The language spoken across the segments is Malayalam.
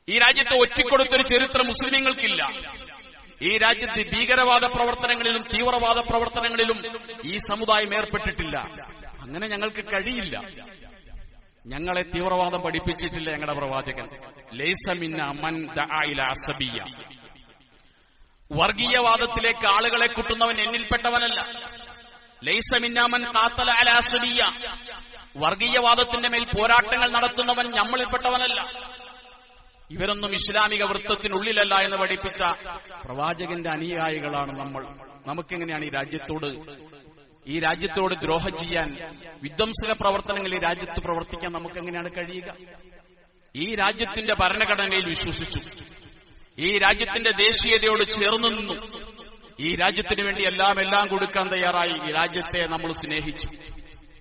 ഈ രാജ്യത്തെ ഒറ്റിക്കൊടുത്തൊരു ചരിത്രം മുസ്ലിമീങ്ങൾക്കില്ല. ഈ രാജ്യത്ത് ഭീകരവാദ പ്രവർത്തനങ്ങളിലും തീവ്രവാദ പ്രവർത്തനങ്ങളിലും ഈ സമുദായം ഏർപ്പെട്ടിട്ടില്ല. അങ്ങനെ ഞങ്ങൾക്ക് കഴിയില്ല. ഞങ്ങളെ തീവ്രവാദം പഠിപ്പിച്ചിട്ടില്ല ഞങ്ങളുടെ പ്രവാചകൻ. ലൈസ മിന്ന മൻ ദഅ ഇലാ അസബിയ്യ. വർഗീയവാദത്തിലേക്ക് ആളുകളെ കൂട്ടുന്നവൻ എന്നിൽപ്പെട്ടവനല്ല. ലൈസ മിന്ന മൻ ഖാതല അലാ അസബിയ്യ. വർഗീയവാദത്തിന്റെ മേൽ പോരാട്ടങ്ങൾ നടത്തുന്നവൻ നമ്മളിൽപ്പെട്ടവനല്ല. ഇവരൊന്നും ഇസ്ലാമിക വൃത്തത്തിനുള്ളിലല്ല എന്ന് പഠിപ്പിച്ച പ്രവാചകന്റെ അനുയായികളാണ് നമ്മൾ. നമുക്കെങ്ങനെയാണ് ഈ രാജ്യത്തോട് ദ്രോഹം ചെയ്യാൻ, വിധ്വംസക പ്രവർത്തനങ്ങൾ ഈ രാജ്യത്ത് പ്രവർത്തിക്കാൻ നമുക്കെങ്ങനെയാണ് കഴിയുക? ഈ രാജ്യത്തിന്റെ ഭരണഘടനയിൽ വിശ്വസിച്ചു, ഈ രാജ്യത്തിന്റെ ദേശീയതയോട് ചേർന്നു നിന്നു, ഈ രാജ്യത്തിന് വേണ്ടി എല്ലാം കൊടുക്കാൻ തയ്യാറായി. ഈ രാജ്യത്തെ നമ്മൾ സ്നേഹിച്ചു.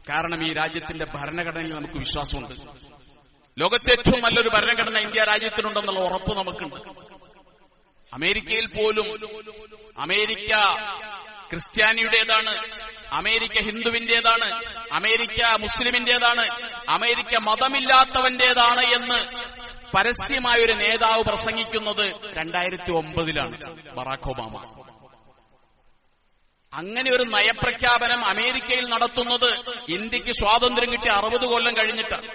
കാരണം ഈ രാജ്യത്തിന്റെ ഭരണഘടനയിൽ നമുക്ക് വിശ്വാസമുണ്ട്. ലോകത്തെ ഏറ്റവും നല്ലൊരു ഭരണഘടന ഇന്ത്യ രാജ്യത്തിനുണ്ടെന്നുള്ള ഉറപ്പ് നമുക്കുണ്ട്. അമേരിക്കയിൽ പോലും അമേരിക്ക ക്രിസ്ത്യാനിയുടേതാണ്, അമേരിക്ക ഹിന്ദുവിന്റേതാണ്, അമേരിക്ക മുസ്ലിമിന്റേതാണ്, അമേരിക്ക മതമില്ലാത്തവന്റേതാണ് എന്ന് പരസ്യമായൊരു നേതാവ് പ്രസംഗിക്കുന്നത് 2009 ബറാക് ഒബാമ. അങ്ങനെ ഒരു നയപ്രഖ്യാപനം അമേരിക്കയിൽ നടത്തുന്നത് ഇന്ത്യക്ക് സ്വാതന്ത്ര്യം കിട്ടിയ 60 കൊല്ലം കഴിഞ്ഞിട്ടാണ്.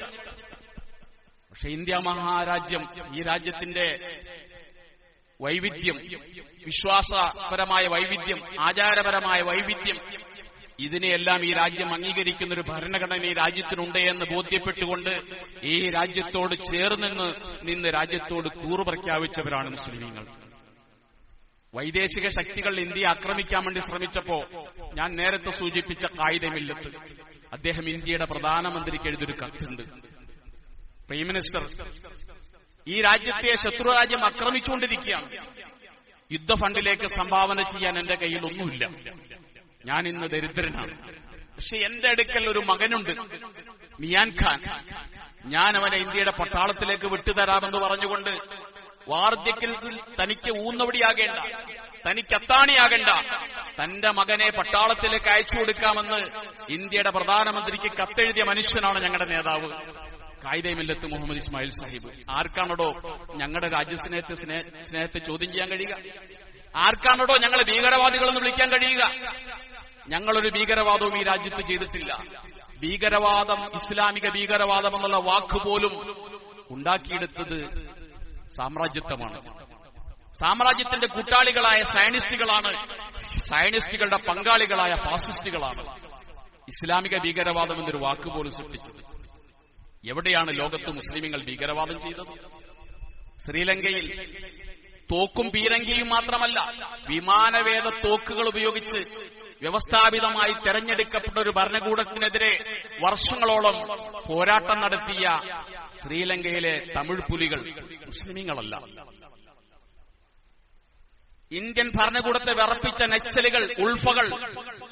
പക്ഷെ ഇന്ത്യ മഹാരാജ്യം, ഈ രാജ്യത്തിന്റെ വൈവിധ്യം, വിശ്വാസപരമായ വൈവിധ്യം, ആചാരപരമായ വൈവിധ്യം, ഇതിനെയെല്ലാം ഈ രാജ്യം അംഗീകരിക്കുന്ന ഒരു ഭരണഘടന ഈ രാജ്യത്തിനുണ്ട് എന്ന് ബോധ്യപ്പെട്ടുകൊണ്ട് ഈ രാജ്യത്തോട് ചേർന്ന് നിന്ന് രാജ്യത്തോട് കൂറ് പ്രഖ്യാപിച്ചവരാണ് മുസ്ലിമീങ്ങൾ. വൈദേശിക ശക്തികൾ ഇന്ത്യയെ ആക്രമിക്കാൻ വേണ്ടി ശ്രമിച്ചപ്പോ ഞാൻ നേരത്തെ സൂചിപ്പിച്ച ഖായിദ മില്ലത്ത്, അദ്ദേഹം ഇന്ത്യയുടെ പ്രധാനമന്ത്രിക്ക് എഴുതിയൊരു കത്തുണ്ട്. പ്രൈം മിനിസ്റ്റർ, ഈ രാജ്യത്തെ ശത്രുരാജ്യം ആക്രമിച്ചുകൊണ്ടിരിക്കുകയാണ്. യുദ്ധഫണ്ടിലേക്ക് സംഭാവന ചെയ്യാൻ എന്റെ കയ്യിൽ ഒന്നുമില്ല. ഞാൻ ഇന്ന് ദരിദ്രനാണ്. പക്ഷെ എന്റെ അടുക്കൽ ഒരു മകനുണ്ട്, മിയാൻ ഖാൻ. ഞാൻ അവനെ ഇന്ത്യയുടെ പട്ടാളത്തിലേക്ക് വിട്ടുതരാമെന്ന് പറഞ്ഞുകൊണ്ട് വാർദ്ധക്യത്തിൽ തനിക്ക് ഊന്നവടിയാകേണ്ട, തനിക്ക് അത്താണിയാകേണ്ട തന്റെ മകനെ പട്ടാളത്തിലേക്ക് അയച്ചു കൊടുക്കാമെന്ന് ഇന്ത്യയുടെ പ്രധാനമന്ത്രിക്ക് കത്തെഴുതിയ മനുഷ്യനാണ് ഞങ്ങളുടെ നേതാവ് ഖായിദ മില്ലത്ത് മുഹമ്മദ് ഇസ്മായിൽ സാഹിബ്. ആർക്കാണോ ഞങ്ങളുടെ സ്നേഹത്തെ ചോദ്യം ചെയ്യാൻ കഴിയുക? ആർക്കാണോ ഞങ്ങളെ ഭീകരവാദികളെന്ന് വിളിക്കാൻ കഴിയുക? ഞങ്ങളൊരു ഭീകരവാദവും ഈ രാജ്യത്ത് ചെയ്തിട്ടില്ല. ഭീകരവാദം, ഇസ്ലാമിക ഭീകരവാദം എന്നുള്ള വാക്കുപോലും ഉണ്ടാക്കിയെടുത്തത് സാമ്രാജ്യത്വമാണ്. സാമ്രാജ്യത്തിന്റെ കൂട്ടാളികളായ സയനിസ്റ്റുകളാണ്, സയനിസ്റ്റുകളുടെ പങ്കാളികളായ ഫാസിസ്റ്റുകളാണ് ഇസ്ലാമിക ഭീകരവാദം എന്നൊരു വാക്കുപോലും സൃഷ്ടിച്ചത്. എവിടെയാണ് ലോകത്ത് മുസ്ലിമീങ്ങൾ ഭീകരവാദം ചെയ്തത്? ശ്രീലങ്കയിൽ തോക്കും പീരങ്കിയും മാത്രമല്ല, വിമാനവേദ തോക്കുകൾ ഉപയോഗിച്ച് വ്യവസ്ഥാപിതമായി തെരഞ്ഞെടുക്കപ്പെട്ട ഒരു ഭരണകൂടത്തിനെതിരെ വർഷങ്ങളോളം പോരാട്ടം നടത്തിയ ശ്രീലങ്കയിലെ തമിഴ് പുലികൾ മുസ്ലിമീങ്ങളല്ല. ഇന്ത്യൻ ഭരണകൂടത്തെ വിറപ്പിച്ച നക്സലുകൾ, ഉൾഫകൾ,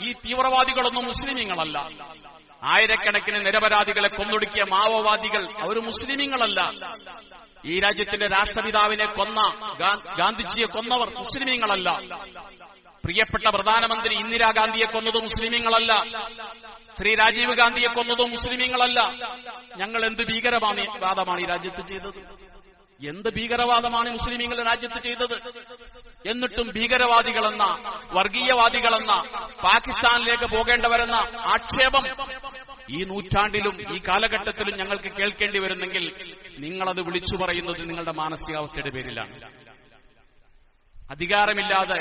ഈ തീവ്രവാദികളൊന്നും മുസ്ലിമീങ്ങളല്ല. ആയിരക്കണക്കിന് നിരപരാധികളെ കൊന്നൊടുക്കിയ മാവോവാദികൾ അവർ മുസ്ലിമീങ്ങളല്ല. ഈ രാജ്യത്തിന്റെ രാഷ്ട്രപിതാവിനെ കൊന്ന, ഗാന്ധിജിയെ കൊന്നവർ മുസ്ലിമീങ്ങളല്ല. പ്രിയപ്പെട്ട പ്രധാനമന്ത്രി ഇന്ദിരാഗാന്ധിയെ കൊന്നതും മുസ്ലിമീങ്ങളല്ല. ശ്രീ രാജീവ് ഗാന്ധിയെ കൊന്നതും മുസ്ലിമീങ്ങളല്ല. ഞങ്ങൾ എന്ത് ഭീകരവാദമാണ് ഈ രാജ്യത്ത് ചെയ്തത്? എന്ത് ഭീകരവാദമാണ് മുസ്ലിമീങ്ങൾ രാജ്യത്ത് ചെയ്തത്? എന്നിട്ടും ഭീകരവാദികളെന്ന, വർഗീയവാദികളെന്ന, പാകിസ്ഥാനിലേക്ക് പോകേണ്ടവരെന്ന ആക്ഷേപം ഈ നൂറ്റാണ്ടിലും ഈ കാലഘട്ടത്തിലും ഞങ്ങൾക്ക് കേൾക്കേണ്ടി വരുന്നെങ്കിൽ നിങ്ങളത് വിളിച്ചു പറയുന്നത് നിങ്ങളുടെ മാനസികാവസ്ഥയുടെ പേരിലാണ്. അധികാരമില്ലാതെ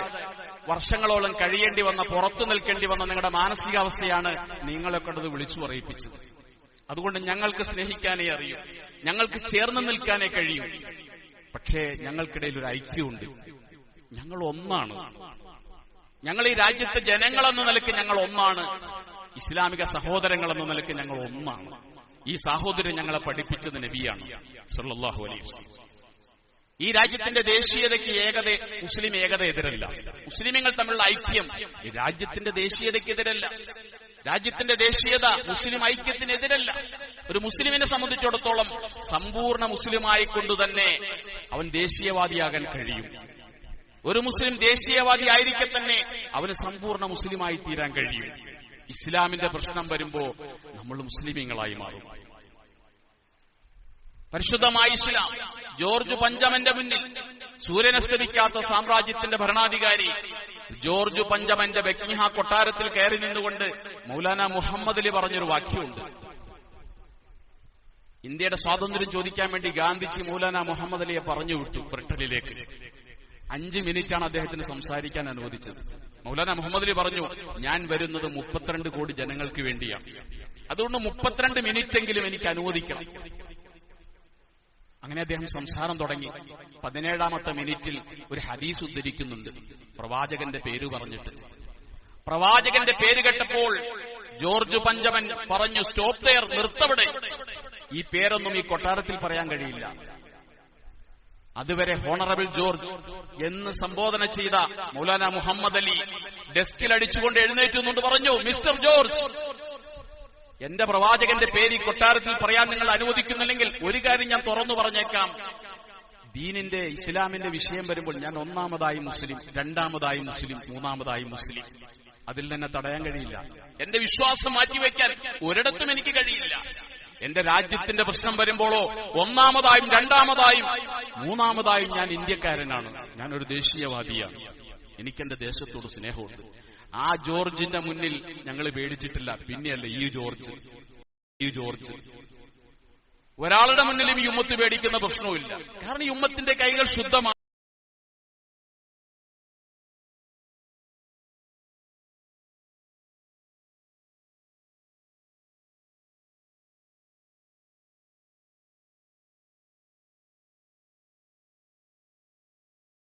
വർഷങ്ങളോളം കഴിയേണ്ടി വന്ന, പുറത്തു നിൽക്കേണ്ടി വന്ന നിങ്ങളുടെ മാനസികാവസ്ഥയാണ് നിങ്ങളെ കൊണ്ടത് വിളിച്ചു പറയിപ്പിച്ചത്. അതുകൊണ്ട് ഞങ്ങൾക്ക് സ്നേഹിക്കാനേ അറിയൂ, ഞങ്ങൾക്ക് ചേർന്ന് നിൽക്കാനേ കഴിയൂ. പക്ഷേ ഞങ്ങൾക്കിടയിൽ ഒരു ഐക്യമുണ്ട്. ഞങ്ങൾ ഒന്നാണ്. ഞങ്ങൾ ഈ രാജ്യത്തെ ജനങ്ങളെന്ന നിലയ്ക്ക് ഞങ്ങൾ ഒന്നാണ്. ഇസ്ലാമിക സഹോദരങ്ങളെന്ന നിലയ്ക്ക് ഞങ്ങൾ ഒന്നാണ്. ഈ സാഹോദര്യം ഞങ്ങളെ പഠിപ്പിച്ചത് നബിയാണ് സല്ലല്ലാഹു അലൈഹി വസല്ലം. ഈ രാജ്യത്തിന്റെ ദേശീയതയ്ക്ക് മുസ്ലിം ഏകത എതിരല്ല. മുസ്ലിമീങ്ങൾ തമ്മിലുള്ള ഐക്യം ഈ രാജ്യത്തിന്റെ ദേശീയതയ്ക്കെതിരല്ല. രാജ്യത്തിന്റെ ദേശീയത മുസ്ലിം ഐക്യത്തിനെതിരല്ല. ഒരു മുസ്ലിമിനെ സംബന്ധിച്ചിടത്തോളം സമ്പൂർണ്ണ മുസ്ലിമായി കൊണ്ടുതന്നെ അവൻ ദേശീയവാദിയാകാൻ കഴിയും. ഒരു മുസ്ലിം ദേശീയവാദി ആയിരിക്കെ തന്നെ അവന് സമ്പൂർണ്ണ മുസ്ലിമായി തീരാൻ കഴിയും. ഇസ്ലാമിന്റെ പ്രശ്നം വരുമ്പോ നമ്മൾ മുസ്ലിമീങ്ങളായി മാറും. പരിശുദ്ധമായ ഇസ്ലാം ജോർജ് പഞ്ചമന്റെ മുന്നിൽ സൂര്യനസ്തമിക്കാത്ത സാമ്രാജ്യത്തിന്റെ ഭരണാധികാരി ജോർജ് പഞ്ചമന്റെ ബക്കിംഗ്ഹാം കൊട്ടാരത്തിൽ കയറി നിന്നുകൊണ്ട് മൗലാന മുഹമ്മദ് അലി പറഞ്ഞൊരു വാക്യമുണ്ട്. ഇന്ത്യയുടെ സ്വാതന്ത്ര്യം ചോദിക്കാൻ വേണ്ടി ഗാന്ധിജി മൗലാന മുഹമ്മദ് അലിയെ പറഞ്ഞു വിട്ടു ബ്രിട്ടനിലേക്ക്. 5 മിനിറ്റാണ് അദ്ദേഹത്തിന് സംസാരിക്കാൻ അനുവദിച്ചത്. മൗലാന മുഹമ്മദ് അലി പറഞ്ഞു, ഞാൻ വരുന്നത് 32 കോടി ജനങ്ങൾക്ക് വേണ്ടിയാണ്, അതുകൊണ്ട് 32 മിനിറ്റെങ്കിലും എനിക്ക് അനുവദിക്കണം. അങ്ങനെ അദ്ദേഹം സംസാരം തുടങ്ങി. 17ാമത്തെ മിനിറ്റിൽ ഒരു ഹദീസ് ഉദ്ധരിക്കുന്നുണ്ട്, പ്രവാചകന്റെ പേര് പറഞ്ഞിട്ട്. പ്രവാചകന്റെ പേര് കേട്ടപ്പോൾ ജോർജ് പഞ്ചമൻ പറഞ്ഞു, സ്റ്റോപ്പ് ദെയർ, നിർത്തവിടെ, ഈ പേരൊന്നും ഈ കൊട്ടാരത്തിൽ പറയാൻ കഴിയില്ല. അതുവരെ ഹോണറബിൾ ജോർജ് എന്ന് സംബോധന ചെയ്ത മൗലാന മുഹമ്മദ് അലി ഡെസ്കിൽ അടിച്ചുകൊണ്ട് എഴുന്നേറ്റുന്നുണ്ട് പറഞ്ഞു, മിസ്റ്റർ ജോർജ്, എന്റെ പ്രവാചകന്റെ പേര് ഈ കൊട്ടാരത്തിൽ പറയാൻ നിങ്ങൾ അനുവദിക്കുന്നില്ലെങ്കിൽ ഒരു കാര്യം ഞാൻ തുറന്നു പറഞ്ഞേക്കാം, ദീനിന്റെ ഇസ്ലാമിന്റെ വിഷയം വരുമ്പോൾ ഞാൻ 1ാമതായി മുസ്ലിം, 2ാമതായി മുസ്ലിം, 3ാമതായി മുസ്ലിം. അതിൽ തന്നെ തടയാൻ കഴിയില്ല. എന്റെ വിശ്വാസം മാറ്റിവെക്കാൻ ഒരിടത്തും എനിക്ക് കഴിയില്ല. എന്റെ രാജ്യത്തിന്റെ പ്രശ്നം വരുമ്പോഴോ 1ാമതായും 2ാമതായും 3ാമതായും ഞാൻ ഇന്ത്യക്കാരനാണ്, ഞാനൊരു ദേശീയവാദിയാണ്, എനിക്കെന്റെ ദേശത്തോട് സ്നേഹമുണ്ട്. ആ ജോർജിന്റെ മുന്നിൽ ഞങ്ങൾ പേടിച്ചിട്ടില്ല. പിന്നെയല്ല ഈ ജോർജ് ഒരാളുടെ മുന്നിലും ഈ ഉമ്മത്ത് പേടിക്കുന്ന പ്രശ്നവുമില്ല. കാരണം ഈ ഉമ്മത്തിന്റെ കൈകൾ ശുദ്ധമാണ്.